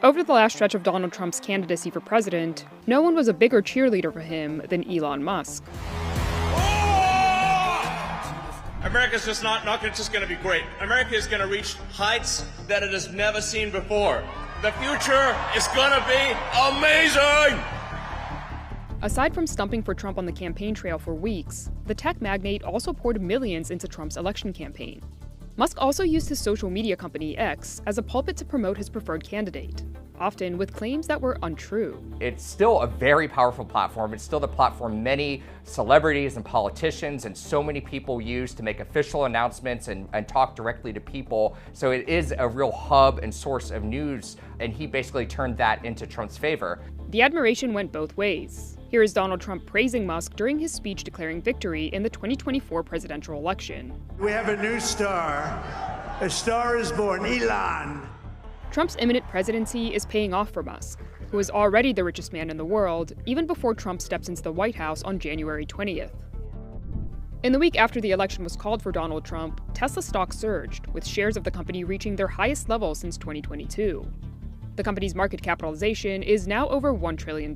Over the last stretch of Donald Trump's candidacy for president, no one was a bigger cheerleader for him than Elon Musk. America's just not just going to be great. America is going to reach heights that it has never seen before. The future is going to be amazing! Aside from stumping for Trump on the campaign trail for weeks, the tech magnate also poured millions into Trump's election campaign. Musk also used his social media company X as a pulpit to promote his preferred candidate, often with claims that were untrue. It's still a very powerful platform. It's still the platform many celebrities and politicians and so many people use to make official announcements and talk directly to people. So it is a real hub and source of news, and he basically turned that into Trump's favor. The admiration went both ways. Here is Donald Trump praising Musk during his speech declaring victory in the 2024 presidential election. We have a new star. A star is born, Elon. Trump's imminent presidency is paying off for Musk, who is already the richest man in the world, even before Trump steps into the White House on January 20th. In the week after the election was called for Donald Trump, Tesla stock surged, with shares of the company reaching their highest level since 2022. The company's market capitalization is now over $1 trillion.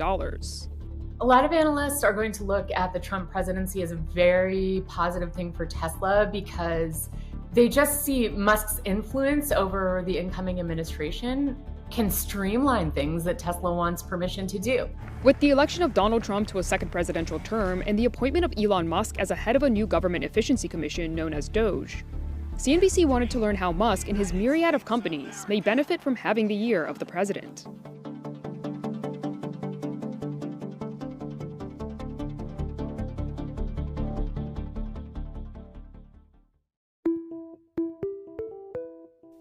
A lot of analysts are going to look at the Trump presidency as a very positive thing for Tesla because they just see Musk's influence over the incoming administration can streamline things that Tesla wants permission to do. With the election of Donald Trump to a second presidential term and the appointment of Elon Musk as a head of a new government efficiency commission known as DOGE, CNBC wanted to learn how Musk and his myriad of companies may benefit from having the year of the president.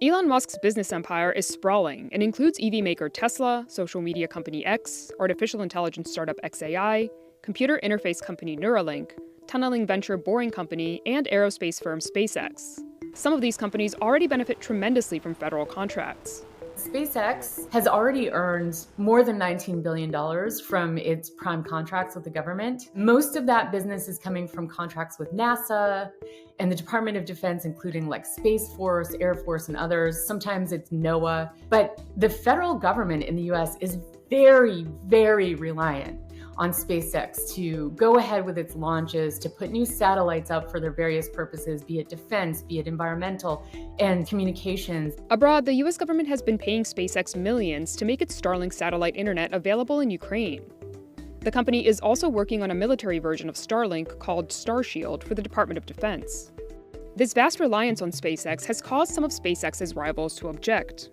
Elon Musk's business empire is sprawling and includes EV maker Tesla, social media company X, artificial intelligence startup xAI, computer interface company Neuralink, tunneling venture Boring Company, and aerospace firm SpaceX. Some of these companies already benefit tremendously from federal contracts. SpaceX has already earned more than $19 billion from its prime contracts with the government. Most of that business is coming from contracts with NASA and the Department of Defense, including like Space Force, Air Force, and others. Sometimes it's NOAA. But the federal government in the US is very, very reliant on SpaceX to go ahead with its launches, to put new satellites up for their various purposes, be it defense, be it environmental, and communications. Abroad, the US government has been paying SpaceX millions to make its Starlink satellite internet available in Ukraine. The company is also working on a military version of Starlink called Starshield for the Department of Defense. This vast reliance on SpaceX has caused some of SpaceX's rivals to object.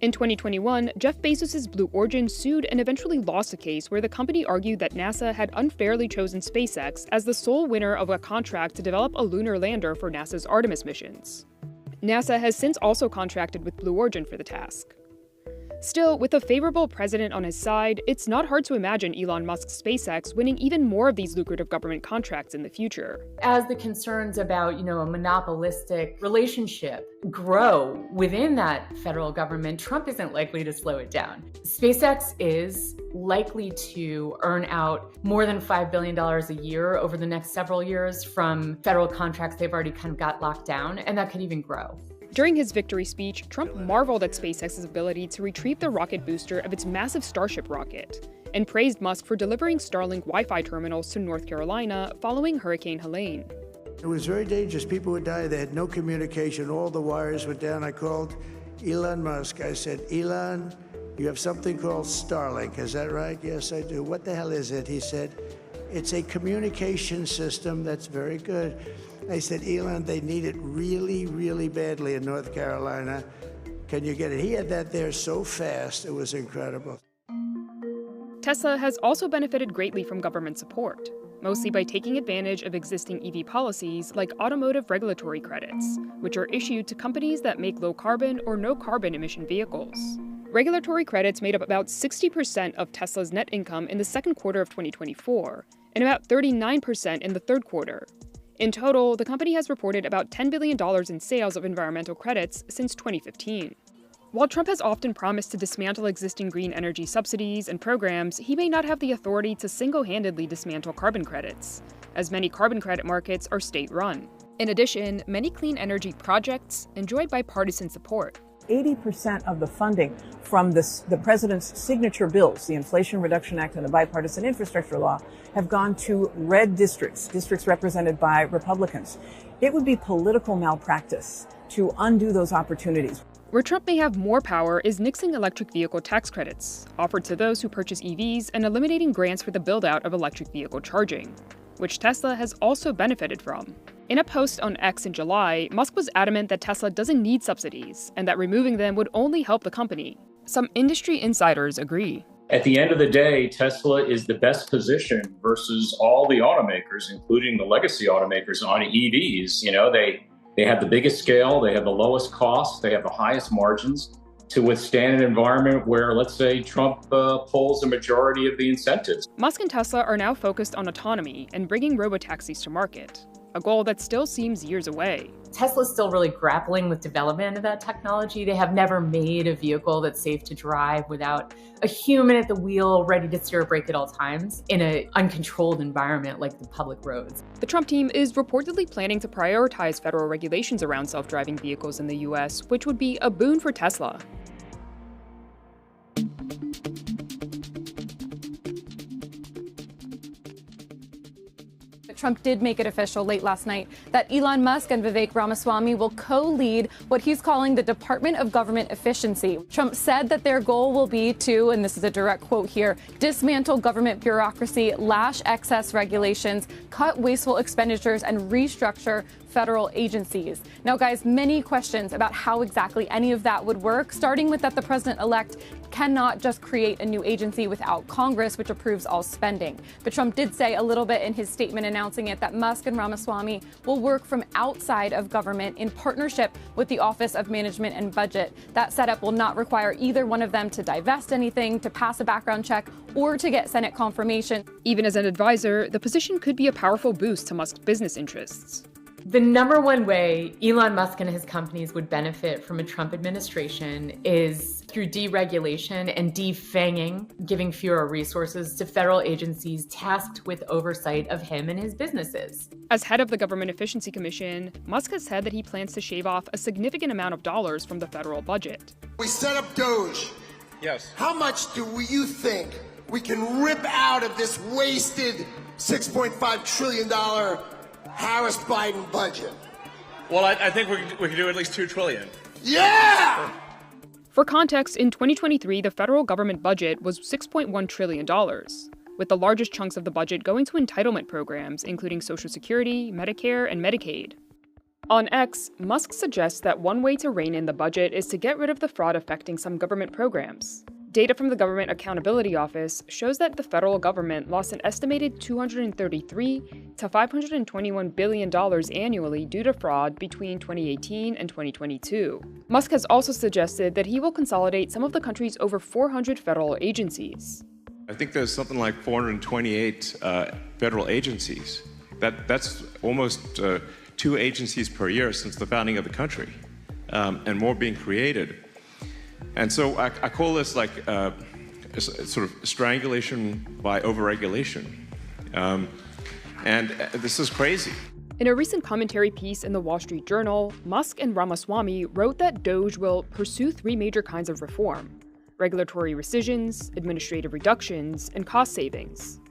In 2021, Jeff Bezos' Blue Origin sued and eventually lost a case where the company argued that NASA had unfairly chosen SpaceX as the sole winner of a contract to develop a lunar lander for NASA's Artemis missions. NASA has since also contracted with Blue Origin for the task. Still, with a favorable president on his side, it's not hard to imagine Elon Musk's SpaceX winning even more of these lucrative government contracts in the future. As the concerns about, a monopolistic relationship grow within that federal government, Trump isn't likely to slow it down. SpaceX is likely to earn out more than $5 billion a year over the next several years from federal contracts they've already kind of got locked down, and that could even grow. During his victory speech, Trump marveled at SpaceX's ability to retrieve the rocket booster of its massive Starship rocket, and praised Musk for delivering Starlink Wi-Fi terminals to North Carolina following Hurricane Helene. It was very dangerous. People would die. They had no communication. All the wires were down. I called Elon Musk. I said, Elon, you have something called Starlink. Is that right? Yes, I do. What the hell is it? He said, it's a communication system that's very good. I said, Elon, they need it really, really badly in North Carolina. Can you get it? He had that there so fast, it was incredible. Tesla has also benefited greatly from government support, mostly by taking advantage of existing EV policies like automotive regulatory credits, which are issued to companies that make low-carbon or no-carbon emission vehicles. Regulatory credits made up about 60% of Tesla's net income in the second quarter of 2024, and about 39% in the third quarter. In total, the company has reported about $10 billion in sales of environmental credits since 2015. While Trump has often promised to dismantle existing green energy subsidies and programs, he may not have the authority to single-handedly dismantle carbon credits, as many carbon credit markets are state-run. In addition, many clean energy projects enjoy bipartisan support. 80% of the funding from the president's signature bills, the Inflation Reduction Act and the Bipartisan Infrastructure Law, have gone to red districts represented by Republicans. It would be political malpractice to undo those opportunities. Where Trump may have more power is nixing electric vehicle tax credits, offered to those who purchase EVs, and eliminating grants for the build-out of electric vehicle charging, which Tesla has also benefited from. In a post on X in July, Musk was adamant that Tesla doesn't need subsidies, and that removing them would only help the company. Some industry insiders agree. At the end of the day, Tesla is the best position versus all the automakers, including the legacy automakers on EVs. You know, they have the biggest scale, they have the lowest costs, they have the highest margins to withstand an environment where, let's say, Trump pulls a majority of the incentives. Musk and Tesla are now focused on autonomy and bringing robotaxis to market, a goal that still seems years away. Tesla's still really grappling with development of that technology. They have never made a vehicle that's safe to drive without a human at the wheel ready to steer a brake at all times in an uncontrolled environment like the public roads. The Trump team is reportedly planning to prioritize federal regulations around self-driving vehicles in the US, which would be a boon for Tesla. Trump did make it official late last night that Elon Musk and Vivek Ramaswamy will co-lead what he's calling the Department of Government Efficiency. Trump said that their goal will be to, and this is a direct quote here, dismantle government bureaucracy, lash excess regulations, cut wasteful expenditures, and restructure federal agencies. Now, guys, many questions about how exactly any of that would work, starting with that the president-elect cannot just create a new agency without Congress, which approves all spending. But Trump did say a little bit in his statement announcing it that Musk and Ramaswamy will work from outside of government in partnership with the Office of Management and Budget. That setup will not require either one of them to divest anything, to pass a background check, or to get Senate confirmation. Even as an advisor, the position could be a powerful boost to Musk's business interests. The number one way Elon Musk and his companies would benefit from a Trump administration is through deregulation and defanging, giving fewer resources to federal agencies tasked with oversight of him and his businesses. As head of the Government Efficiency Commission, Musk has said that he plans to shave off a significant amount of dollars from the federal budget. We set up Doge. Yes. How much do you think we can rip out of this wasted $6.5 trillion Harris-Biden budget? Well, I think we could do at least $2 trillion. Yeah! For context, in 2023, the federal government budget was $6.1 trillion, with the largest chunks of the budget going to entitlement programs, including Social Security, Medicare, and Medicaid. On X, Musk suggests that one way to rein in the budget is to get rid of the fraud affecting some government programs. Data from the Government Accountability Office shows that the federal government lost an estimated $233 to $521 billion annually due to fraud between 2018 and 2022. Musk has also suggested that he will consolidate some of the country's over 400 federal agencies. I think there's something like 428 federal agencies. That's almost 2 agencies per year since the founding of the country, and more being created. And so I call this like sort of strangulation by overregulation. And this is crazy. In a recent commentary piece in the Wall Street Journal, Musk and Ramaswamy wrote that Doge will pursue 3 major kinds of reform: regulatory rescissions, administrative reductions, and cost savings.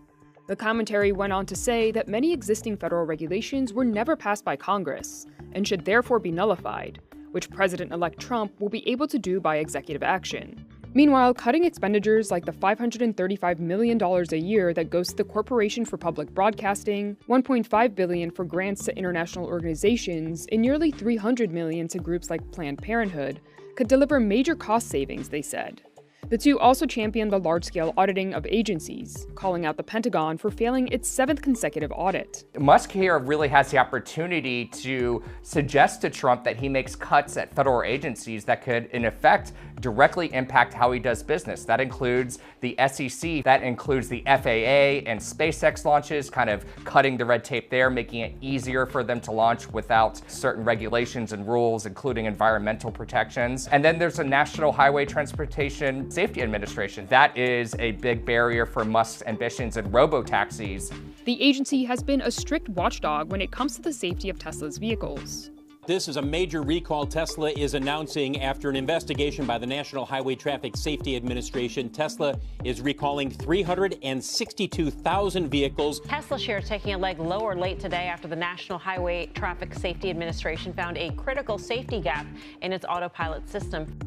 The commentary went on to say that many existing federal regulations were never passed by Congress and should therefore be nullified, which President-elect Trump will be able to do by executive action. Meanwhile, cutting expenditures like the $535 million a year that goes to the Corporation for Public Broadcasting, $1.5 billion for grants to international organizations, and nearly $300 million to groups like Planned Parenthood could deliver major cost savings, they said. The two also championed the large-scale auditing of agencies, calling out the Pentagon for failing its 7th consecutive audit. Musk here really has the opportunity to suggest to Trump that he makes cuts at federal agencies that could, in effect, directly impact how he does business. That includes the SEC, that includes the FAA and SpaceX launches, kind of cutting the red tape there, making it easier for them to launch without certain regulations and rules, including environmental protections. And then there's a National Highway Transportation Safety Administration. That is a big barrier for Musk's ambitions in robo-taxis. The agency has been a strict watchdog when it comes to the safety of Tesla's vehicles. this is a major recall Tesla is announcing after an investigation by the National Highway Traffic Safety Administration. Tesla is recalling 362,000 vehicles. Tesla shares taking a leg lower late today after the National Highway Traffic Safety Administration found a critical safety gap in its autopilot system.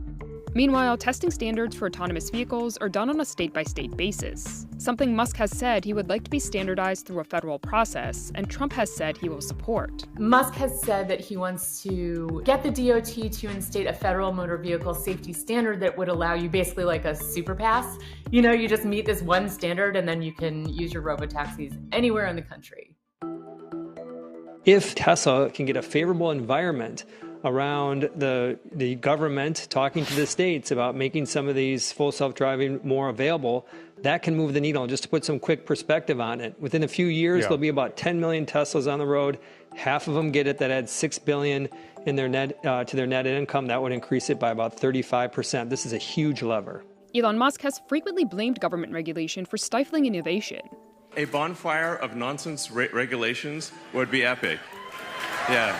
Meanwhile, testing standards for autonomous vehicles are done on a state-by-state basis, something Musk has said he would like to be standardized through a federal process, and Trump has said he will support. Musk has said that he wants to get the DOT to instate a federal motor vehicle safety standard that would allow you basically like a super pass. You know, you just meet this one standard and then you can use your robotaxis anywhere in the country. If Tesla can get a favorable environment around the government talking to the states about making some of these full self-driving more available, that can move the needle. Just to put some quick perspective on it, within a few years, there'll be about 10 million Teslas on the road. Half of them get it. That adds $6 billion in their net to their net income. That would increase it by about 35%. This is a huge lever. Elon Musk has frequently blamed government regulation for stifling innovation. A bonfire of nonsense regulations would be epic. Yeah.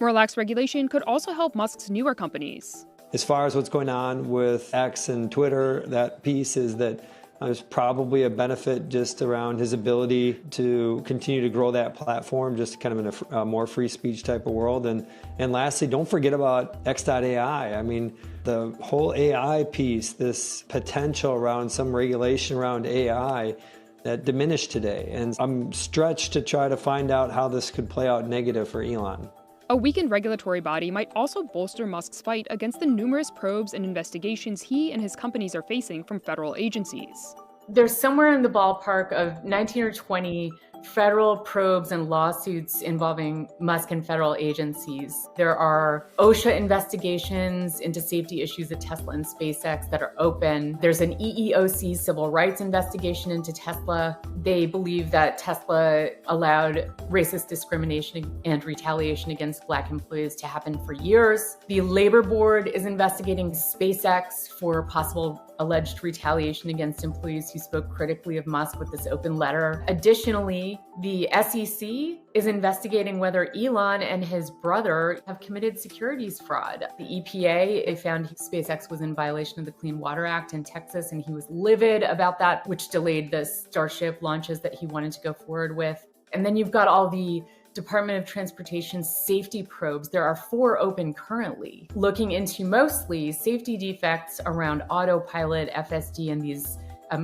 More lax regulation could also help Musk's newer companies. As far as what's going on with X and Twitter, that piece is that there's probably a benefit just around his ability to continue to grow that platform, just kind of in a more free speech type of world. And lastly, don't forget about X.AI. I mean, the whole AI piece, this potential around some regulation around AI that diminished today. And I'm stretched to try to find out how this could play out negative for Elon. A weakened regulatory body might also bolster Musk's fight against the numerous probes and investigations he and his companies are facing from federal agencies. There's somewhere in the ballpark of 19 or 20 federal probes and lawsuits involving Musk and federal agencies. There are OSHA investigations into safety issues at Tesla and SpaceX that are open. There's an EEOC civil rights investigation into Tesla. They believe that Tesla allowed racist discrimination and retaliation against Black employees to happen for years. The Labor Board is investigating SpaceX for possible alleged retaliation against employees who spoke critically of Musk with this open letter. Additionally, the SEC is investigating whether Elon and his brother have committed securities fraud. The EPA, they found SpaceX was in violation of the Clean Water Act in Texas, and he was livid about that, which delayed the Starship launches that he wanted to go forward with. And then you've got all the Department of Transportation safety probes. There are 4 open currently, looking into mostly safety defects around autopilot, FSD, and these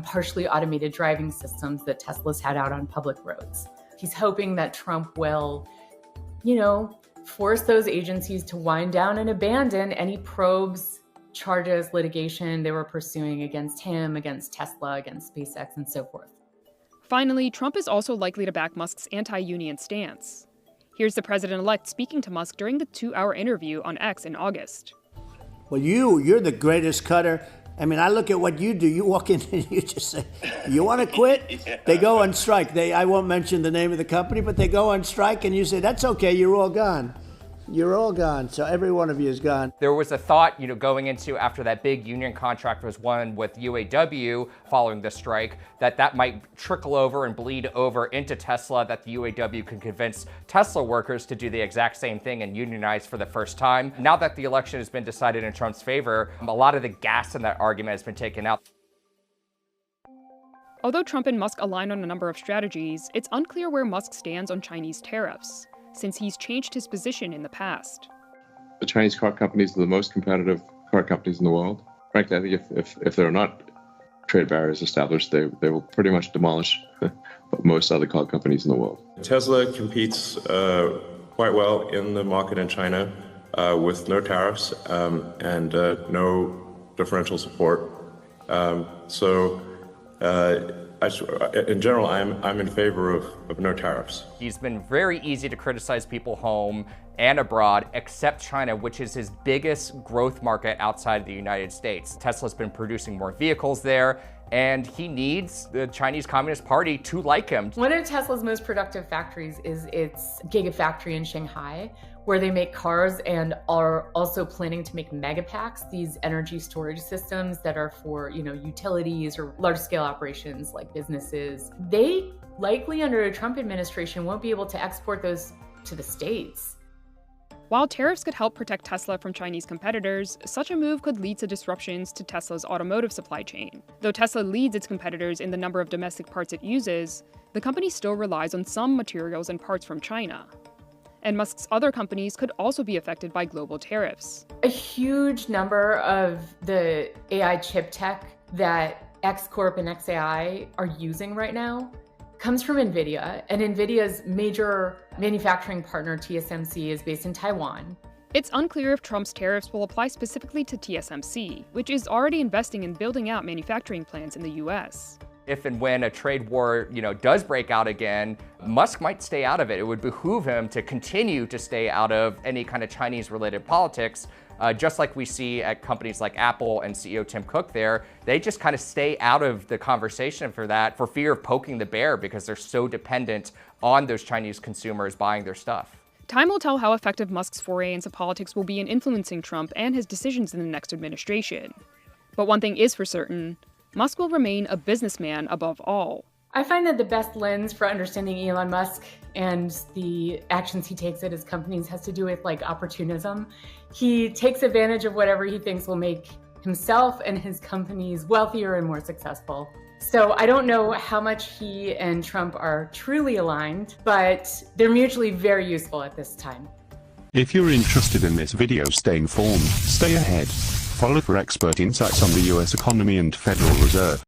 partially automated driving systems that Tesla's had out on public roads. He's hoping that Trump will, force those agencies to wind down and abandon any probes, charges, litigation they were pursuing against him, against Tesla, against SpaceX, and so forth. Finally, Trump is also likely to back Musk's anti-union stance. Here's the president-elect speaking to Musk during the 2-hour interview on X in August. Well, you're the greatest cutter. I mean, I look at what you do. You walk in and you just say, you want to quit? They go on strike. I won't mention the name of the company, but they go on strike and you say, that's okay, you're all gone. You're all gone. So every one of you is gone. There was a thought, going into after that big union contract was won with UAW following the strike, that might trickle over and bleed over into Tesla, that the UAW could convince Tesla workers to do the exact same thing and unionize for the first time. Now that the election has been decided in Trump's favor, a lot of the gas in that argument has been taken out. Although Trump and Musk align on a number of strategies, it's unclear where Musk stands on Chinese tariffs, since he's changed his position in the past. The Chinese car companies are the most competitive car companies in the world. Frankly, I think if there are not trade barriers established, they will pretty much demolish most other car companies in the world. Tesla competes quite well in the market in China with no tariffs and no differential support. In general, I'm in favor of no tariffs. He's been very easy to criticize people home and abroad, except China, which is his biggest growth market outside of the United States. Tesla's been producing more vehicles there, and he needs the Chinese Communist Party to like him. One of Tesla's most productive factories is its Gigafactory in Shanghai, where they make cars and are also planning to make megapacks, these energy storage systems that are for, utilities or large-scale operations like businesses. They likely, under a Trump administration, won't be able to export those to the States. While tariffs could help protect Tesla from Chinese competitors, such a move could lead to disruptions to Tesla's automotive supply chain. Though Tesla leads its competitors in the number of domestic parts it uses, the company still relies on some materials and parts from China. And Musk's other companies could also be affected by global tariffs. A huge number of the AI chip tech that X Corp and XAI are using right now comes from NVIDIA, and NVIDIA's major manufacturing partner, TSMC, is based in Taiwan. It's unclear if Trump's tariffs will apply specifically to TSMC, which is already investing in building out manufacturing plants in the US. If and when a trade war, does break out again, Musk might stay out of it. It would behoove him to continue to stay out of any kind of Chinese-related politics, just like we see at companies like Apple and CEO Tim Cook there. They just kind of stay out of the conversation for fear of poking the bear because they're so dependent on those Chinese consumers buying their stuff. Time will tell how effective Musk's foray into politics will be in influencing Trump and his decisions in the next administration. But one thing is for certain, Musk will remain a businessman above all. I find that the best lens for understanding Elon Musk and the actions he takes at his companies has to do with opportunism. He takes advantage of whatever he thinks will make himself and his companies wealthier and more successful. So I don't know how much he and Trump are truly aligned, but they're mutually very useful at this time. If you're interested in this video, stay informed, stay ahead. Follow for expert insights on the US economy and Federal Reserve.